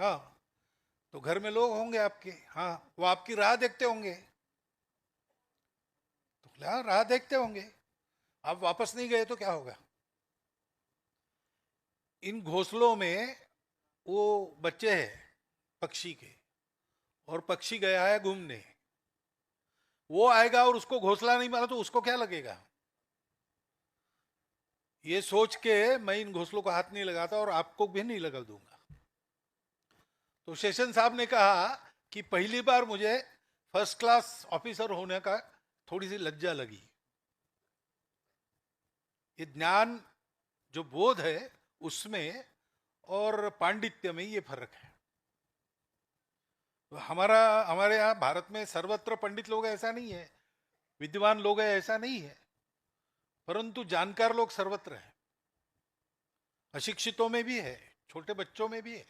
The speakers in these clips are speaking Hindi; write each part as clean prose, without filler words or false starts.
हाँ, तो घर में लोग होंगे आपके, हाँ, वो आपकी राह देखते होंगे। तो बोले, हाँ, राह देखते होंगे। आप वापस नहीं गए तो क्या होगा? इन घोंसलों में वो बच्चे हैं पक्षी के, और पक्षी गया है घूमने। वो आएगा और उसको घोंसला नहीं मारा तो उसको क्या लगेगा? ये सोच के मैं इन घोंसलों को हाथ नहीं लगाता और आपको भी नहीं लगा दूंगा। तो शेषन साहब ने कहा कि पहली बार मुझे फर्स्ट क्लास ऑफिसर होने का थोड़ी सी लज्जा लगी। ये ज्ञान, जो बोध है उसमें और पांडित्य में ये फर्क है। तो हमारे यहाँ भारत में सर्वत्र पंडित लोग ऐसा नहीं है, विद्वान लोग है ऐसा नहीं है, परंतु जानकार लोग सर्वत्र है। अशिक्षितों में भी है, छोटे बच्चों में भी है।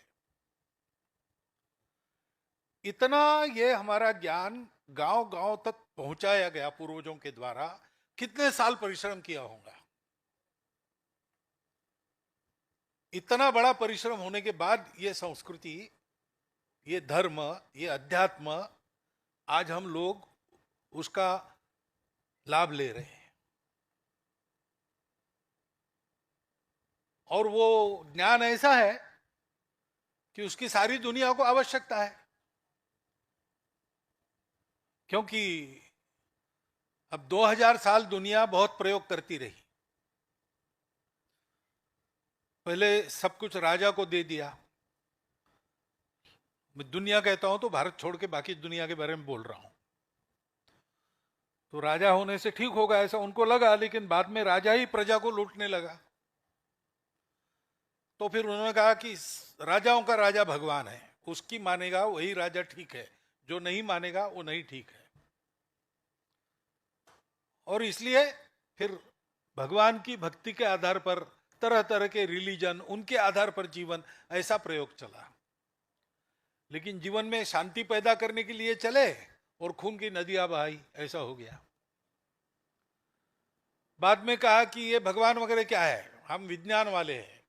इतना ये हमारा ज्ञान गांव गांव तक पहुंचाया गया पूर्वजों के द्वारा। कितने साल परिश्रम किया होगा? इतना बड़ा परिश्रम होने के बाद ये संस्कृति, ये धर्म, ये अध्यात्म, आज हम लोग उसका लाभ ले रहे हैं। और वो ज्ञान ऐसा है कि उसकी सारी दुनिया को आवश्यकता है। क्योंकि अब 2000 साल दुनिया बहुत प्रयोग करती रही। पहले सब कुछ राजा को दे दिया। मैं दुनिया कहता हूं तो भारत छोड़ के बाकी दुनिया के बारे में बोल रहा हूं। तो राजा होने से ठीक होगा ऐसा उनको लगा, लेकिन बाद में राजा ही प्रजा को लूटने लगा। तो फिर उन्होंने कहा कि राजाओं का राजा भगवान है, उसकी मानेगा वही राजा ठीक है, जो नहीं मानेगा वो नहीं ठीक है। और इसलिए फिर भगवान की भक्ति के आधार पर तरह तरह के रिलीजन, उनके आधार पर जीवन, ऐसा प्रयोग चला। लेकिन जीवन में शांति पैदा करने के लिए चले और खून की नदियां बहाई, ऐसा हो गया। बाद में कहा कि ये भगवान वगैरह क्या है, हम विज्ञान वाले हैं।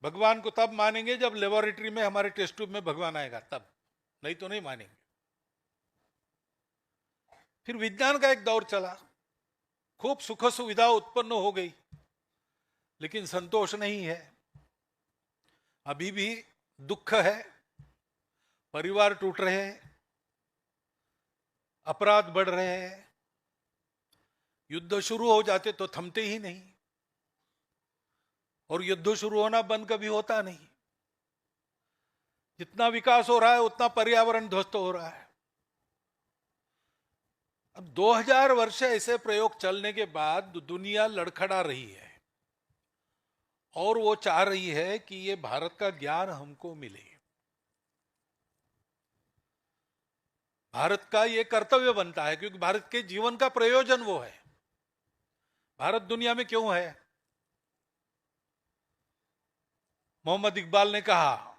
भगवान को तब मानेंगे जब लेबोरेटरी में हमारे टेस्ट ट्यूब में भगवान आएगा, तब, नहीं तो नहीं मानेंगे। फिर विज्ञान का एक दौर चला, खूब सुख सुविधा उत्पन्न हो गई, लेकिन संतोष नहीं है। अभी भी दुख है, परिवार टूट रहे हैं, अपराध बढ़ रहे हैं, युद्ध शुरू हो जाते तो थमते ही नहीं, और युद्ध शुरू होना बंद कभी होता नहीं। जितना विकास हो रहा है उतना पर्यावरण ध्वस्त हो रहा है। अब 2000 वर्ष ऐसे प्रयोग चलने के बाद दुनिया लड़खड़ा रही है, और वो चाह रही है कि ये भारत का ज्ञान हमको मिले। भारत का ये कर्तव्य बनता है, क्योंकि भारत के जीवन का प्रयोजन वो है। भारत दुनिया में क्यों है? मोहम्मद इकबाल ने कहा,